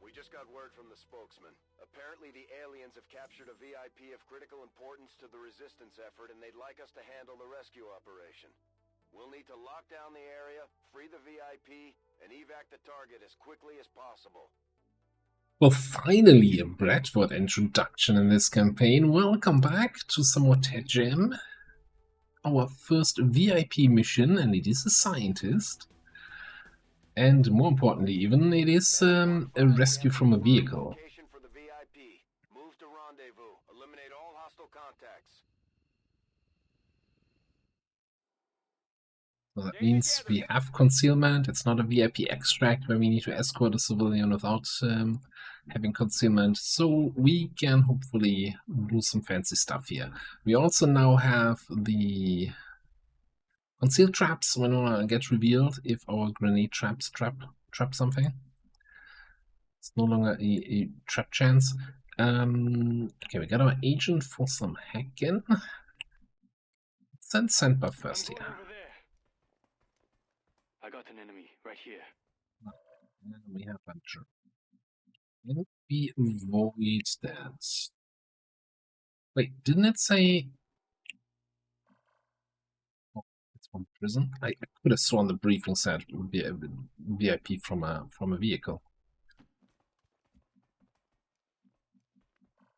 We just got word from the spokesman. Apparently the aliens have captured a VIP of critical importance to the resistance effort, and they'd like us to handle the rescue operation. We'll need to lock down the area, free the VIP, and evac the target as quickly as possible. Well, finally a Bradford introduction in this campaign. Welcome back to some more Jam. Our first VIP mission, and it is a scientist. And more importantly even, it is a rescue from a vehicle. For the VIP. Move to rendezvous. Eliminate all hostile contacts. So that means we have concealment. It's not a VIP extract where we need to escort a civilian without having concealment. So we can hopefully do some fancy stuff here. We also now have the concealed traps when one gets revealed if our grenade traps trap something. It's no longer a trap chance. Okay, we got our agent for some hacking. Send Sandbar first here. I got an enemy right here. And we have a drone. Can we avoid that? Wait, didn't it say? Oh, it's from prison. I could have sworn the briefing said it would be a VIP from a vehicle.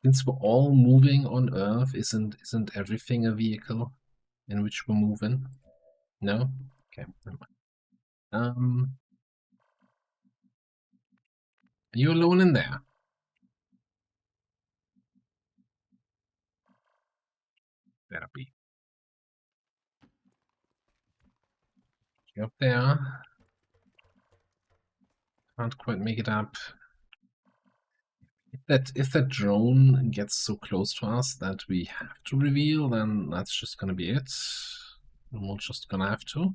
Since we're all moving on Earth, isn't everything a vehicle in which we're moving? No? Okay, never mind. Are you alone in there? Better be. You up there? Can't quite make it up. If that drone gets so close to us that we have to reveal, then that's just gonna be it. We're just gonna have to.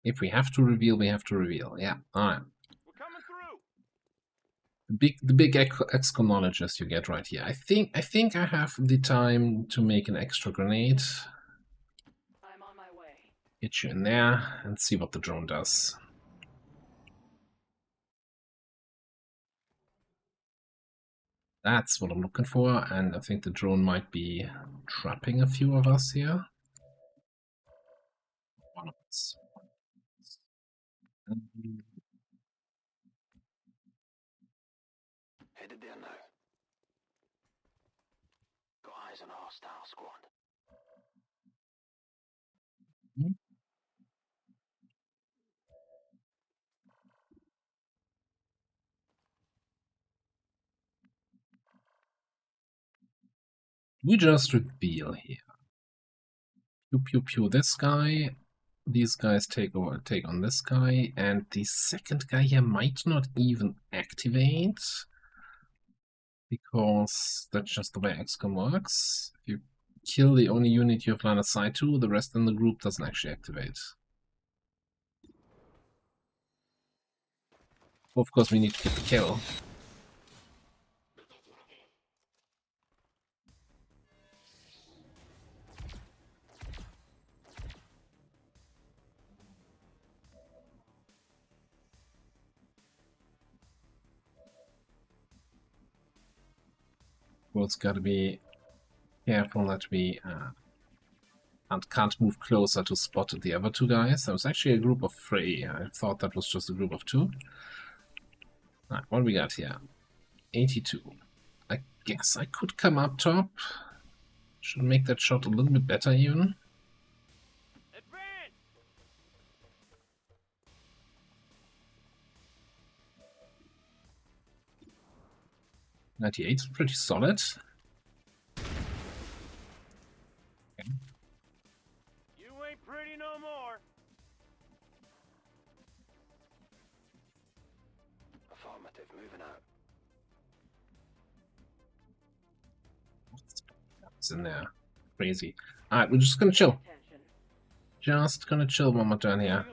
If we have to reveal, we have to reveal. Yeah, alright. We're coming through. The big XCOM knowledge as you get right here. I think I have the time to make an extra grenade. I'm on my way. Get you in there and see what the drone does. That's what I'm looking for, and I think the drone might be trapping a few of us here. One of us. Headed there now. Got eyes on a hostile squad. We just reveal here. Pew pew pew this guy. These guys take on this guy, and the second guy here might not even activate. Because that's just the way XCOM works. If you kill the only unit you have line of sight to, the rest in the group doesn't actually activate. Of course, we need to get the kill. Well, it's got to be careful that we can't move closer to spot the other two guys. That was actually a group of 3. I thought that was just a group of 2. Alright, what do we got here? 82. I guess I could come up top. Should make that shot a little bit better even. 98 is pretty solid. Okay. You ain't pretty no more. Affirmative, moving out. What's in there? Crazy. Alright, we're just gonna chill. Just gonna chill one more turn here.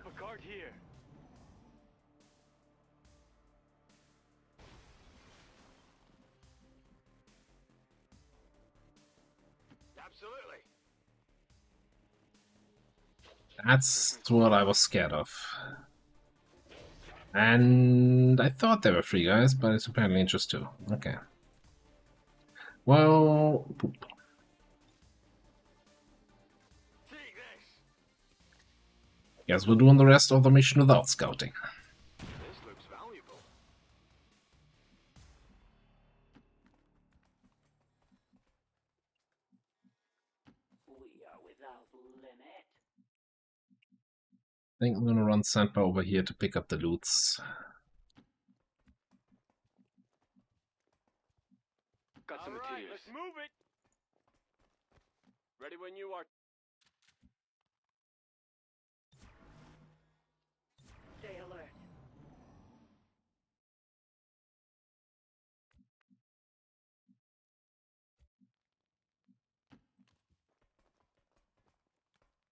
That's what I was scared of. And I thought there were 3 guys, but it's apparently just 2. Okay. Well, poop. Take this. Guess we're doing the rest of the mission without scouting. This looks valuable. We are without limit. I think I'm gonna run Sandbar over here to pick up the loots. Got some materials. Let's move it. Ready when you are. Stay alert.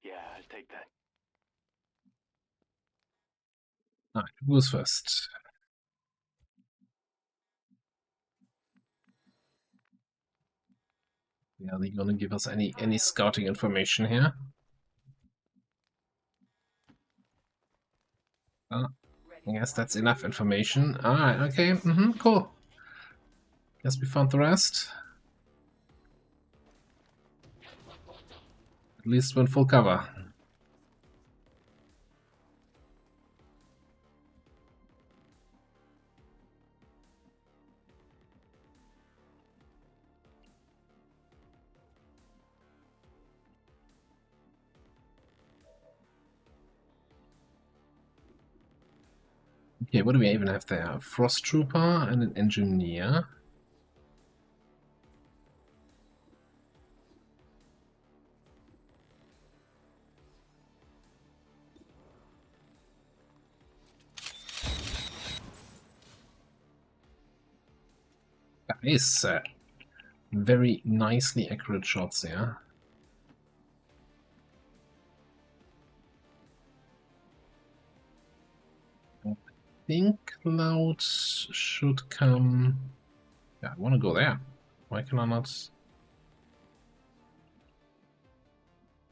Yeah, I'll take that. Alright, who goes first? Yeah, are they gonna give us any scouting information here? I guess that's enough information. Alright, okay, cool. Guess we found the rest. At least we're in full cover. Okay, what do we even have there? A Frost Trooper and an Engineer. Nice. Very nicely accurate shots here. I think Cloud should come. Yeah, I want to go there. Why can I not?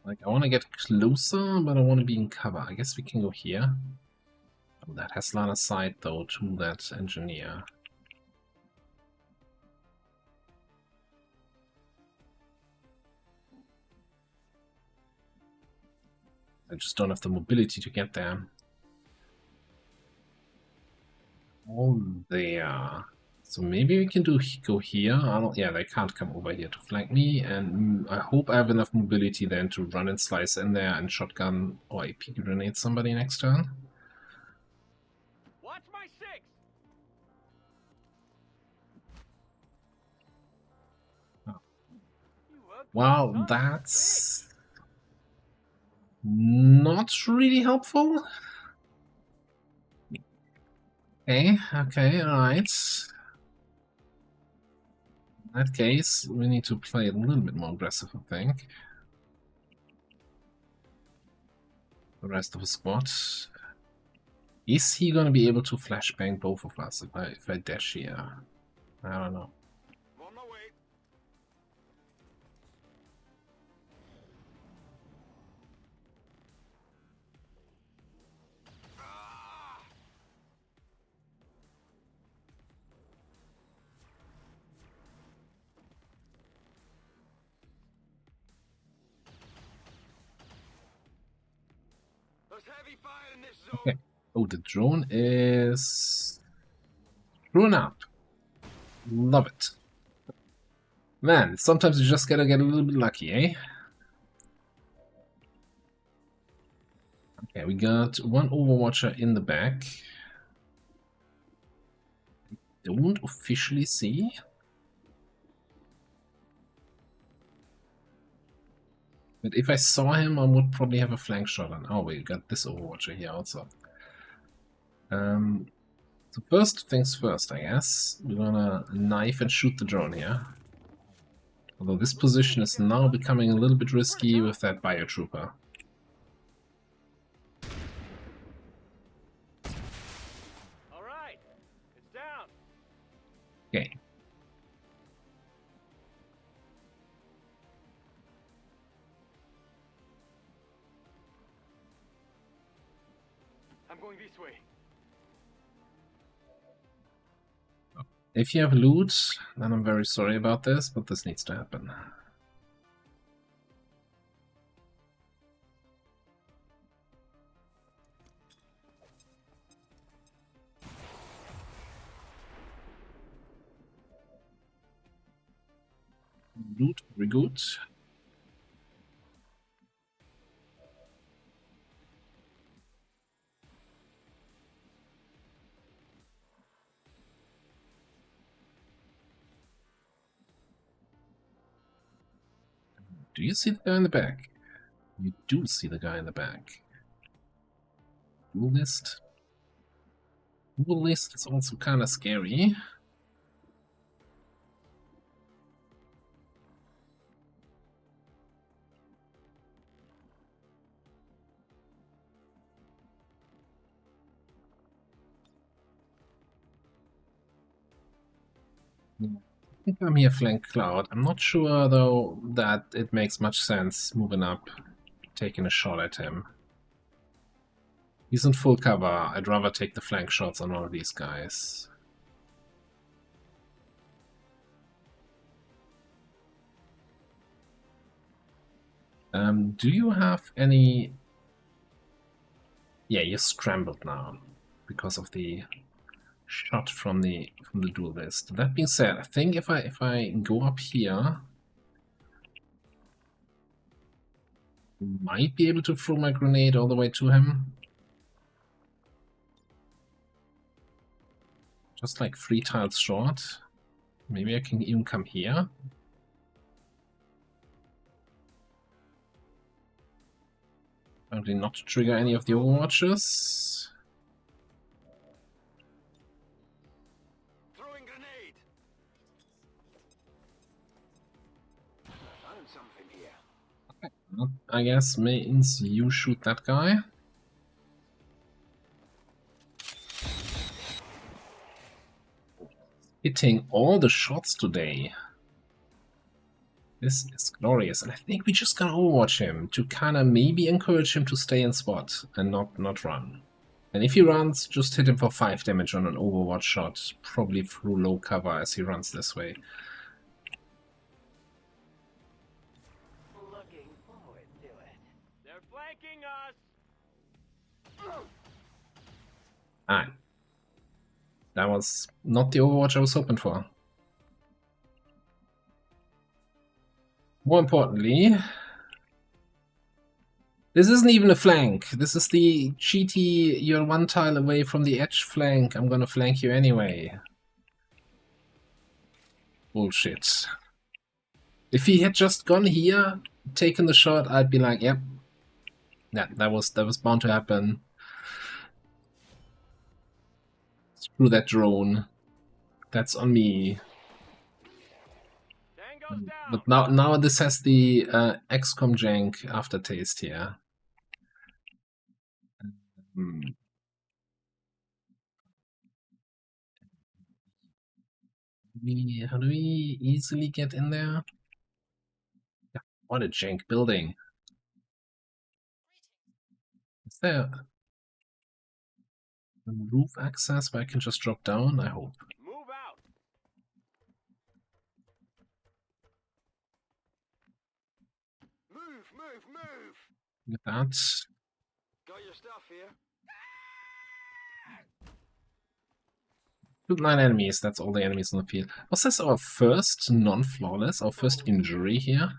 Like, I want to get closer, but I want to be in cover. I guess we can go here. Oh, that has line of sight, though, to that Engineer. I just don't have the mobility to get there. Oh, there. So maybe we can go here. I don't. Yeah, they can't come over here to flank me, and I hope I have enough mobility then to run and slice in there and shotgun or AP grenade somebody next turn. Watch my 6. Oh. You ugly Well, son of a that's not really helpful. Okay, alright. In that case, we need to play a little bit more aggressive, I think. The rest of the squad. Is he gonna be able to flashbang both of us if I dash here? I don't know. On my way. Ah! There's heavy fire in this zone. Okay. Oh, the drone is thrown up. Love it. Man, sometimes you just gotta get a little bit lucky, eh? Okay, we got one Overwatcher in the back. Don't officially see. But if I saw him, I would probably have a flank shot on. Oh, we got this Overwatcher here also. So first things first, I guess. We're gonna knife and shoot the drone here. Although this position is now becoming a little bit risky with that biotrooper. All right, it's down. Okay. I'm going this way. If you have loot, then I'm very sorry about this, but this needs to happen. Loot, very good. Do you see the guy in the back? You do see the guy in the back. Duel list. Duel list is also kind of scary. I think I'm here flank Cloud. I'm not sure though that it makes much sense moving up, taking a shot at him. He's in full cover. I'd rather take the flank shots on all of these guys. Do you have any... Yeah, you're scrambled now because of the shot from the duel list. That being said, I think if I go up here, might be able to throw my grenade all the way to him. Just like 3 tiles short. Maybe I can even come here. Apparently not to trigger any of the overwatches. Throwing grenade. Found something here. That, I guess means you shoot that guy. Hitting all the shots today. This is glorious, and I think we just gonna overwatch him to kind of maybe encourage him to stay in spot and not run. And if he runs, just hit him for 5 damage on an overwatch shot, probably through low cover as he runs this way. Looking forward to it. They're flanking us. Ah, that was not the overwatch I was hoping for. More importantly, this isn't even a flank. This is the cheaty, you're 1 tile away from the edge flank. I'm gonna flank you anyway. Bullshit. If he had just gone here, taken the shot, I'd be like, yep. Yeah, that was bound to happen. Screw that drone. That's on me. Tango's down. But now this has the XCOM jank aftertaste here. How do we easily get in there? Yeah, what a jank building. Is there a roof access where I can just drop down? I hope. Move out. Move. Get that. Got your stuff here. Shoot 9 enemies, that's all the enemies on the field. Was this our first non-flawless, our first injury here?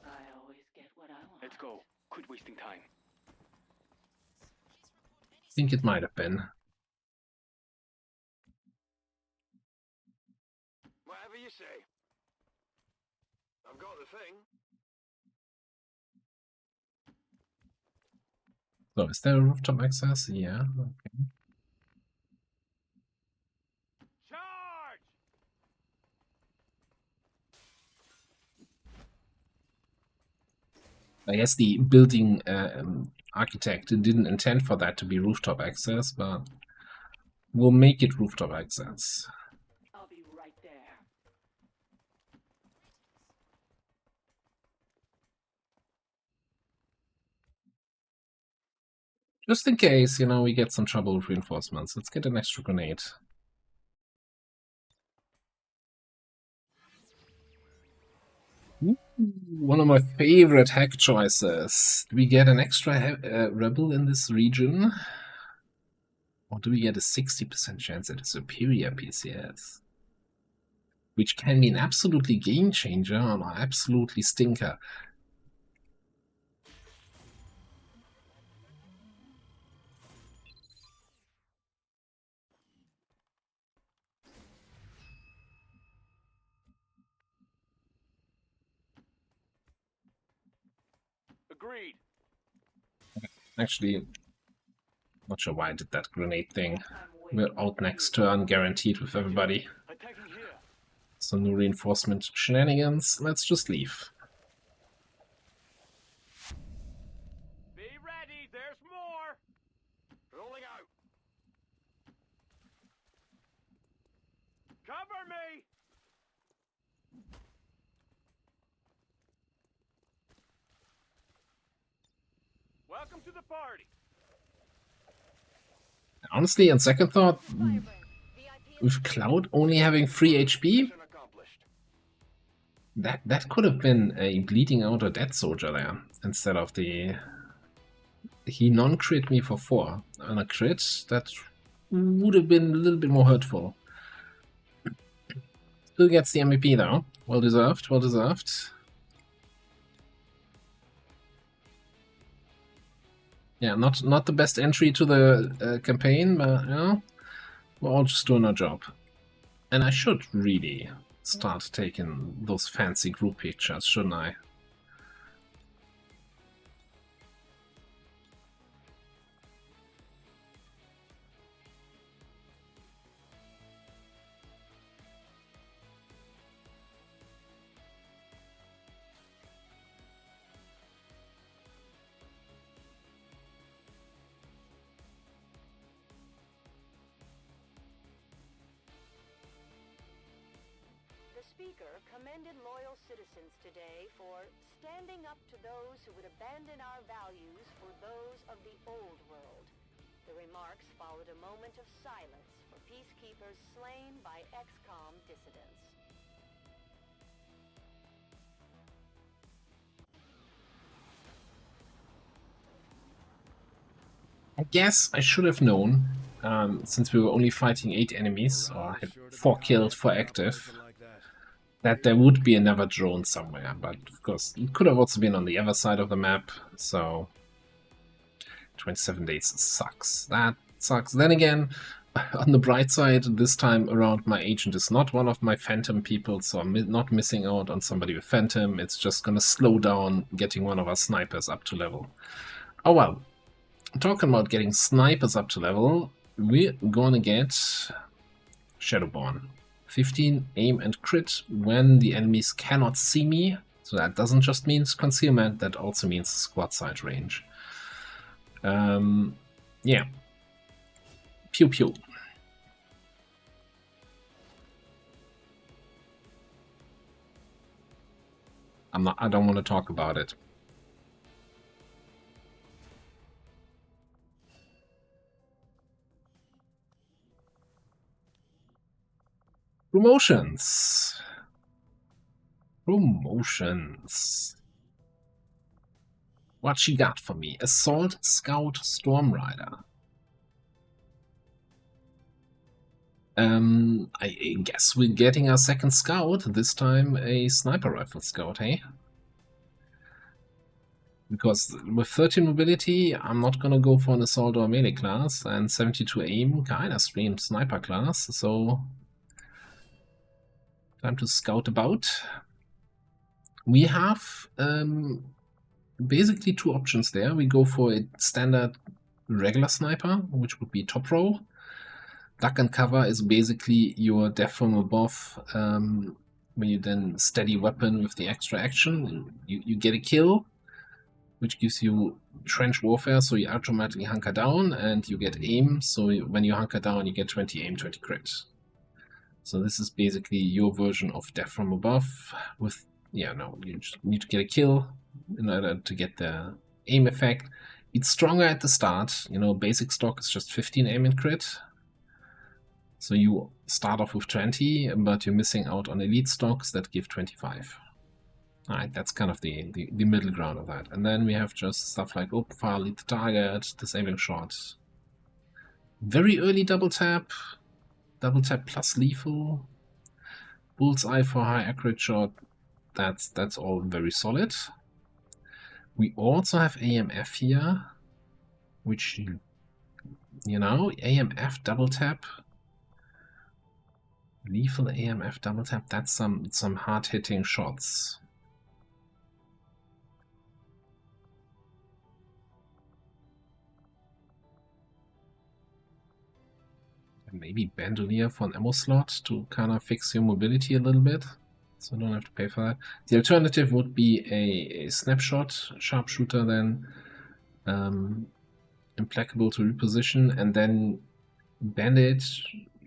I always get what I want. Let's go. Quit wasting time. I think it might have been. Whatever you say. I've got the thing. So, is there a rooftop access? Yeah, okay. Charge! I guess the building architect didn't intend for that to be rooftop access, but we'll make it rooftop access. I'll be right there. Just in case, you know, we get some trouble with reinforcements. Let's get an extra grenade. Ooh, one of my favorite hack choices. Do we get an extra rebel in this region? Or do we get a 60% chance at a superior PCS? Which can be an absolutely game changer or absolutely stinker. Agreed. Actually, not sure why I did that grenade thing. We're out next turn, guaranteed with everybody. Attacking here. So no reinforcement shenanigans. Let's just leave. Be ready, there's more. Rolling out. Cover me. Welcome to the party. Honestly, on second thought, with Cloud only having 3 HP, Mission accomplished. that could have been a bleeding out or dead soldier there instead of the. He non-crit me for 4 on a crit. That would have been a little bit more hurtful. Still gets the MVP though. Well deserved. Well deserved. Yeah, not the best entry to the campaign, but you know, we're all just doing our job. And I should really start taking those fancy group pictures, shouldn't I? The speaker commended loyal citizens today for standing up to those who would abandon our values for those of the old world. The remarks followed a moment of silence for peacekeepers slain by XCOM dissidents. I guess I should have known, since we were only fighting 8 enemies, or had 4 killed, 4 active, that there would be another drone somewhere. But of course, it could have also been on the other side of the map, so 27 days sucks. That sucks. Then again, on the bright side, this time around my agent is not one of my Phantom people, so I'm not missing out on somebody with Phantom. It's just gonna slow down getting one of our snipers up to level. Oh well. Talking about getting snipers up to level, we're gonna get Shadowborn. 15 aim and crit when the enemies cannot see me. So that doesn't just mean concealment, that also means squad side range. Yeah. Pew pew. I don't want to talk about it. Promotions. Promotions. What she got for me? Assault Scout Storm Rider. I guess we're getting our second scout, this time a sniper rifle scout, hey? Because with 13 mobility, I'm not gonna go for an assault or melee class, and 72 aim kinda screams sniper class, so time to scout about. We have basically 2 options there. We go for a standard regular sniper, which would be top row. Duck and cover is basically your death from above, where you then steady weapon with the extra action. You get a kill, which gives you trench warfare, so you automatically hunker down, and you get aim, so when you hunker down, you get 20 aim, 20 crit. So this is basically your version of death from above with, yeah, no, you just need to get a kill in order to get the aim effect. It's stronger at the start, you know, basic stock is just 15 aim and crit. So you start off with 20, but you're missing out on elite stocks that give 25. Alright, that's kind of the middle ground of that. And then we have just stuff like open fire, lead the target, disabling shot. Very early double tap plus lethal. Bullseye for high accurate shot. That's all very solid. We also have AMF here, which, you know, AMF double tap. Lethal AMF double tap, that's some hard hitting shots. And maybe bandolier for an ammo slot to kind of fix your mobility a little bit, so you don't have to pay for that. The alternative would be a snapshot sharpshooter then, implacable to reposition, and then bandit,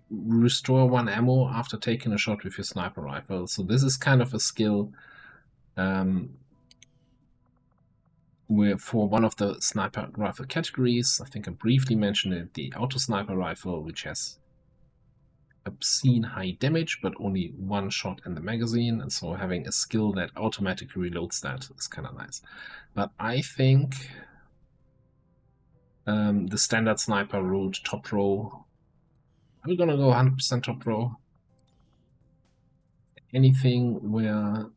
restore 1 ammo after taking a shot with your sniper rifle. So this is kind of a skill where for one of the sniper rifle categories, I think I briefly mentioned it, the auto sniper rifle, which has obscene high damage but only 1 shot in the magazine, and so having a skill that automatically reloads that is kind of nice. But I think the standard sniper route, top row, I'm gonna go 100% top row. Anything where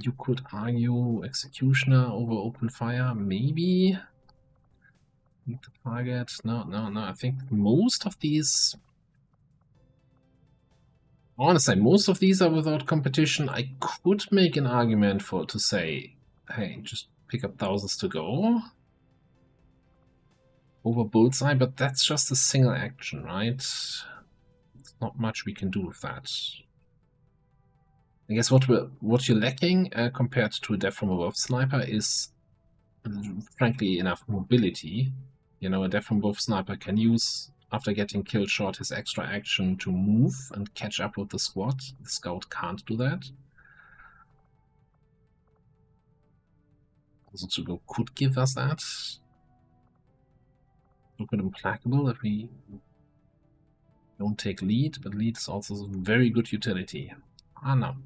you could argue executioner over open fire, maybe. Need the target. No. I think most of these, I want to say most of these are without competition. I could make an argument to say, hey, just pick up thousands to go over bullseye, but that's just a single action, right? There's not much we can do with that. I guess what you're lacking compared to a death from above sniper is, frankly enough, mobility. You know, a death from above sniper can use, after getting kill shot, his extra action to move and catch up with the squad. The scout can't do that. Also, to go could give us that. Look at implacable if we don't take lead, but lead is also very good utility. Ah, no.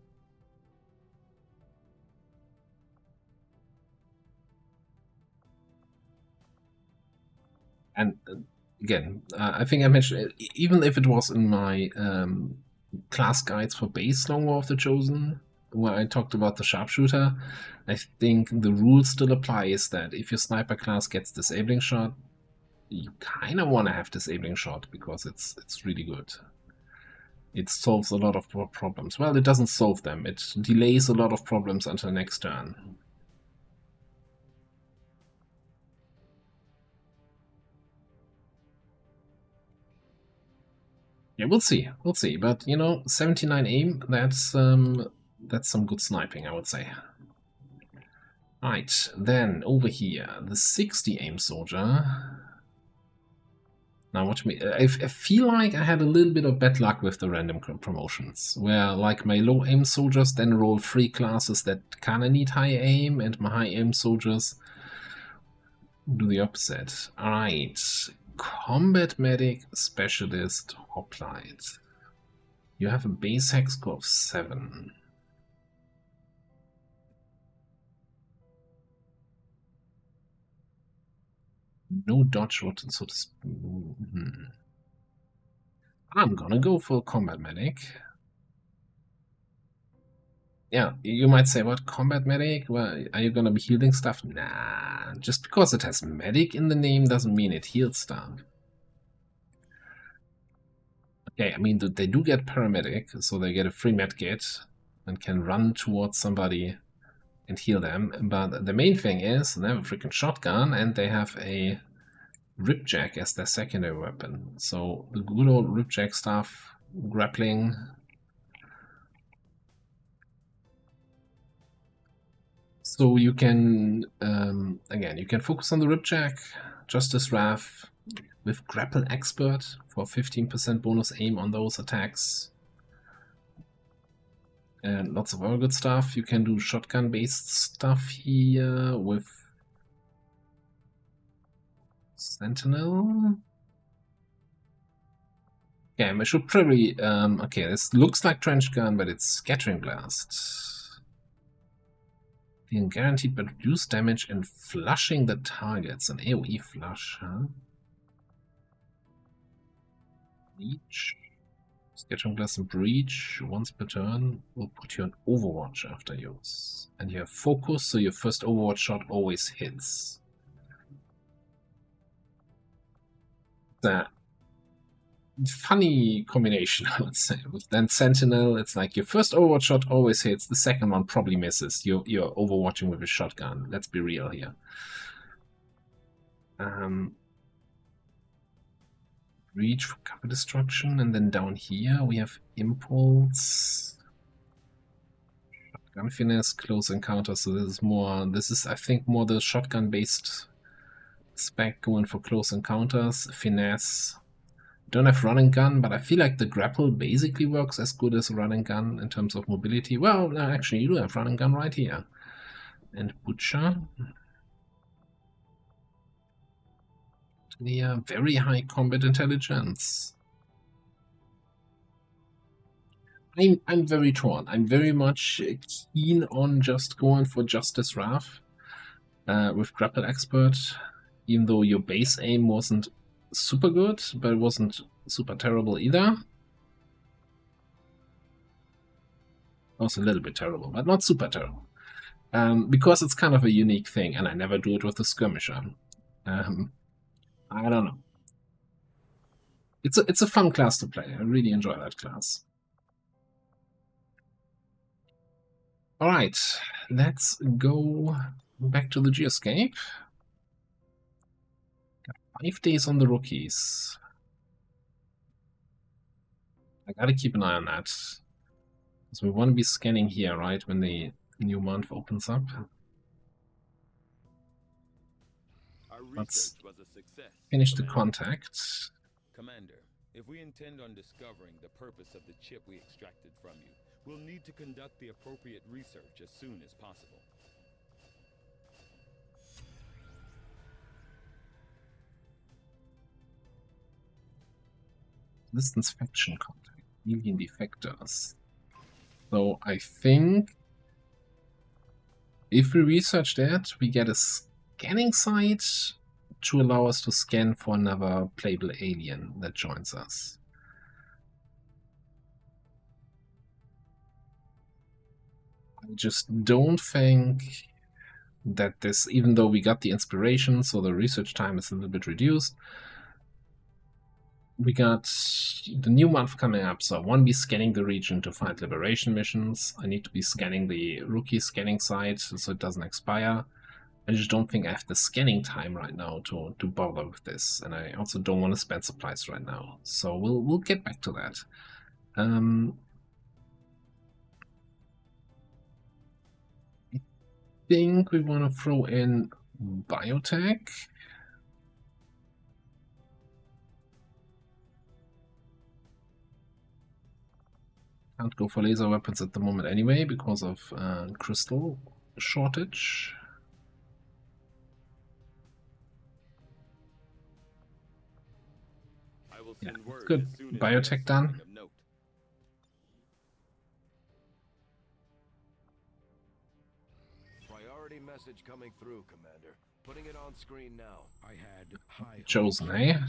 And again, I think I mentioned, even if it was in my class guides for base Long War of the Chosen, where I talked about the sharpshooter, I think the rule still applies that if your sniper class gets disabling shot, you kind of want to have disabling shot because it's really good. It solves a lot of problems. Well, it doesn't solve them. It delays a lot of problems until next turn. Yeah, we'll see. But you know, 79 aim, that's some good sniping, I would say. Right, then over here, the 60 aim soldier. Now watch me. I feel like I had a little bit of bad luck with the random promotions, where like my low aim soldiers then roll 3 classes that kinda need high aim, and my high aim soldiers do the opposite. Alright. Combat Medic Specialist Hoplite. You have a base hex score of 7. No dodge, so to speak. I'm gonna go for Combat Medic. Yeah, you might say, what, Combat Medic? Well, are you gonna be healing stuff? Nah, just because it has Medic in the name doesn't mean it heals stuff. Okay, I mean, they do get Paramedic, so they get a free medkit and can run towards somebody and heal them. But the main thing is, they have a freaking shotgun and they have a Ripjack as their secondary weapon. So the good old Ripjack stuff, grappling. So you can, again, you can focus on the Ripjack, Justice Wrath, with Grapple Expert for 15% bonus aim on those attacks. And lots of other good stuff. You can do shotgun-based stuff here with Sentinel. Yeah, I should probably, okay, this looks like Trench Gun, but it's Scattering Blast. Dealing guaranteed but reduced damage and flushing the targets. An AoE flush, huh? Breach. Sketching Glass and Breach once per turn will put you on Overwatch after use. And you have Focus, so your first Overwatch shot always hits. That funny combination, I would say. With then Sentinel, it's like your first Overwatch shot always hits, the second one probably misses. You're overwatching with a shotgun. Let's be real here. Reach for cover destruction, and then down here we have Impulse, Shotgun Finesse, Close Encounter. So this is I think more the shotgun based spec going for close encounters. Finesse. Don't have run and gun, but I feel like the grapple basically works as good as run and gun in terms of mobility. Well, no, actually you do have run and gun right here. And Butcher. Yeah, very high combat intelligence. I'm very torn. I'm very much keen on just going for Justice Wrath with Grapple Expert, even though your base aim wasn't super good, but it wasn't super terrible either. It was a little bit terrible, but not super terrible. Because it's kind of a unique thing, and I never do it with a skirmisher. I don't know. It's a fun class to play. I really enjoy that class. Alright, let's go back to the Geoscape. Got 5 days on the rookies. I gotta keep an eye on that. Because we want to be scanning here, right, when the new month opens up. Let's finish the contact. Commander, if we intend on discovering the purpose of the chip we extracted from you, we'll need to conduct the appropriate research as soon as possible. Distance faction contact, alien defectors. So I think if we research that, we get a scanning site to allow us to scan for another playable alien that joins us. I just don't think that this, even though we got the inspiration, so the research time is a little bit reduced, we got the new month coming up, so I want to be scanning the region to find liberation missions. I need to be scanning the rookie scanning site so it doesn't expire. I just don't think I have the scanning time right now to bother with this, and I also don't want to spend supplies right now. So we'll get back to that. I think we want to throw in biotech. Can't go for laser weapons at the moment anyway because of crystal shortage. Yeah, good. Biotech done. Priority message coming through, Commander. Putting it on screen now. I had high Chosen, eh?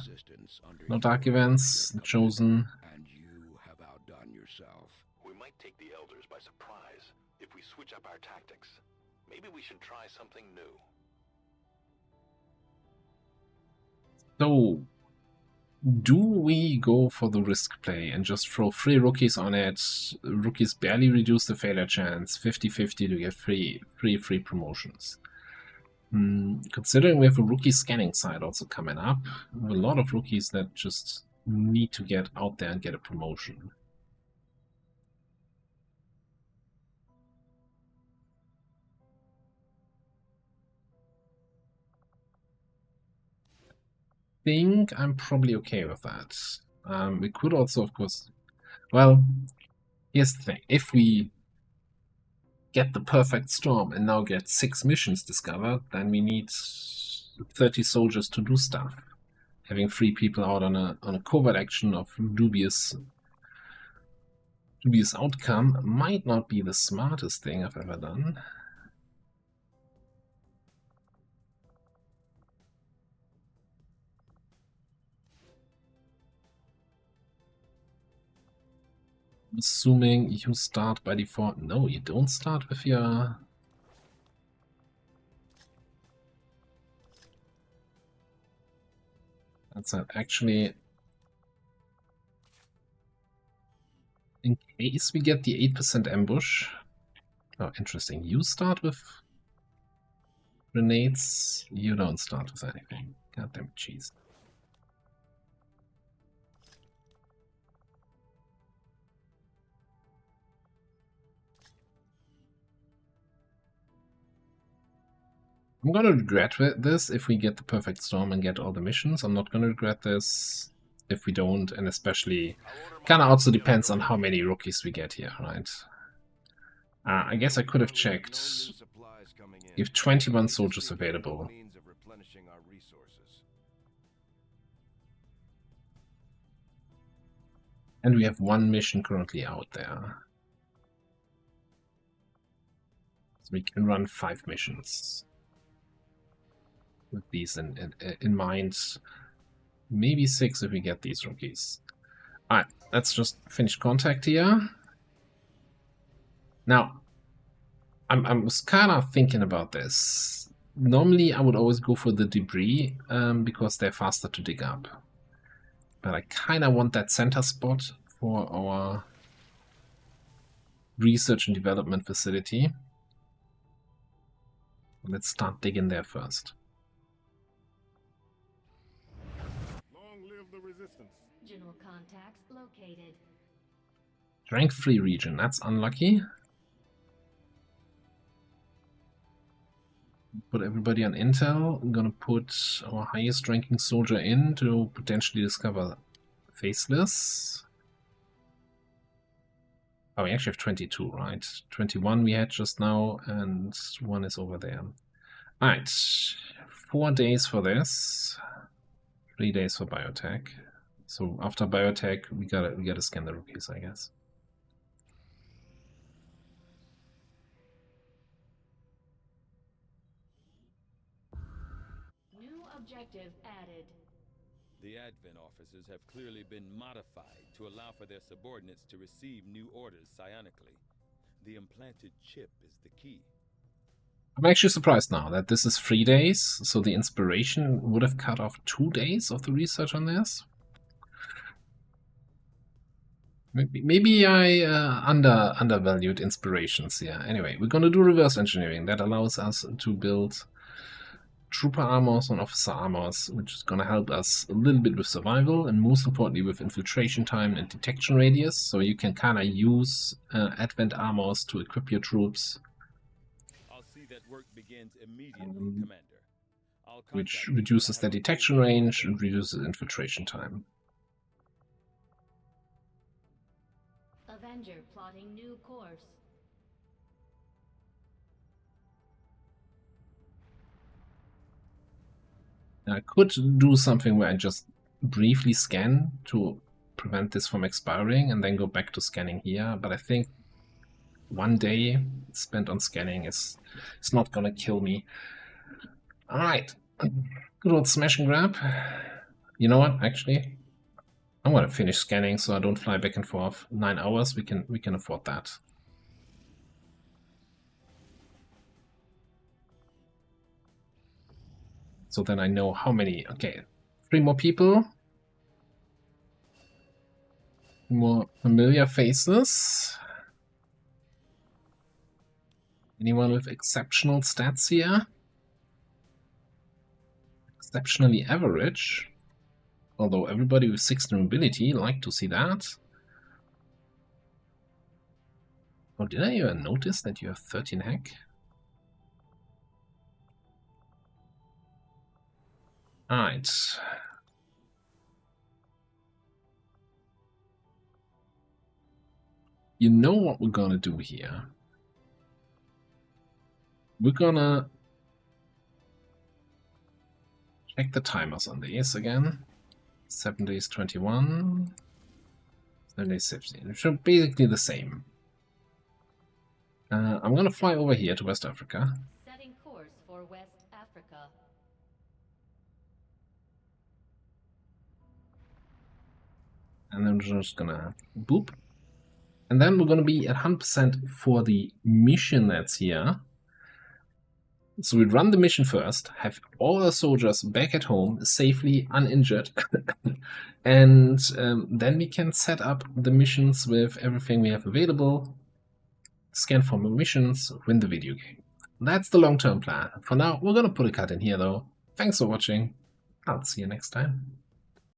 No dark events. Chosen. And you have outdone yourself. We might take the Elders by surprise if we switch up our tactics. Maybe we should try something new. So, do we go for the risk play and just throw 3 rookies on it? Rookies barely reduce the failure chance, 50-50 to get free promotions. Considering we have a rookie scanning site also coming up, a lot of rookies that just need to get out there and get a promotion. I think I'm probably okay with that. We could also, of course, well, here's the thing. If we get the perfect storm and now get 6 missions discovered, then we need 30 soldiers to do stuff. Having 3 people out on a covert action of dubious outcome might not be the smartest thing I've ever done. Assuming you start by default. No, you don't start with your... That's not actually... In case we get the 8% ambush. Oh, interesting. You start with grenades. You don't start with anything. Goddamn cheese. I'm gonna regret this if we get the perfect storm and get all the missions. I'm not gonna regret this if we don't, and especially kind of also depends on how many rookies we get here, right? I guess I could have checked if 21 soldiers available. And we have one mission currently out there. So we can run 5 missions. With these in mind. Maybe 6 if we get these rookies. Alright, let's just finish contact here. Now, I was kind of thinking about this. Normally I would always go for the debris because they're faster to dig up. But I kind of want that center spot for our research and development facility. Let's start digging there first. General contacts located. Rank-free region, that's unlucky. Put everybody on intel. I'm gonna put our highest ranking soldier in to potentially discover Faceless. Oh, we actually have 22, right? 21 we had just now, and 1 is over there. Alright, 4 days for this. 3 days for biotech. So after biotech, we gotta scan the rookies, I guess. New objective added. The advent officers have clearly been modified to allow for their subordinates to receive new orders psionically. The implanted chip is the key. I'm actually surprised now that this is 3 days, so the inspiration would have cut off 2 days of the research on this. Maybe I undervalued inspirations here. Anyway, we're gonna do reverse engineering. That allows us to build trooper armors and officer armors, which is gonna help us a little bit with survival and most importantly with infiltration time and detection radius. So you can kind of use advent armors to equip your troops. I'll see that work begins immediately, Commander. Which reduces their detection range and reduces infiltration time. Avenger plotting new course. I could do something where I just briefly scan to prevent this from expiring and then go back to scanning here, but I think 1 day spent on scanning is not gonna kill me. Alright, good old smash and grab. You know what, actually, I'm gonna finish scanning so I don't fly back and forth. 9 hours, we can afford that. So then I know how many. Okay, 3 more people. More familiar faces. Anyone with exceptional stats here? Exceptionally average. Although everybody with 16 mobility, like to see that. Oh, did I even notice that you have 13 hack? Alright. You know what we're gonna do here. We're gonna check the timers on these again. 7 days 21, 7 days 15, which are basically the same. I'm gonna fly over here to West Africa. Setting course for West Africa. And I'm just gonna boop. And then we're going to be at 100% for the mission that's here. So we run the mission first, have all our soldiers back at home, safely, uninjured, and then we can set up the missions with everything we have available, scan for more missions, win the video game. That's the long-term plan. For now, we're going to put a cut in here though. Thanks for watching. I'll see you next time.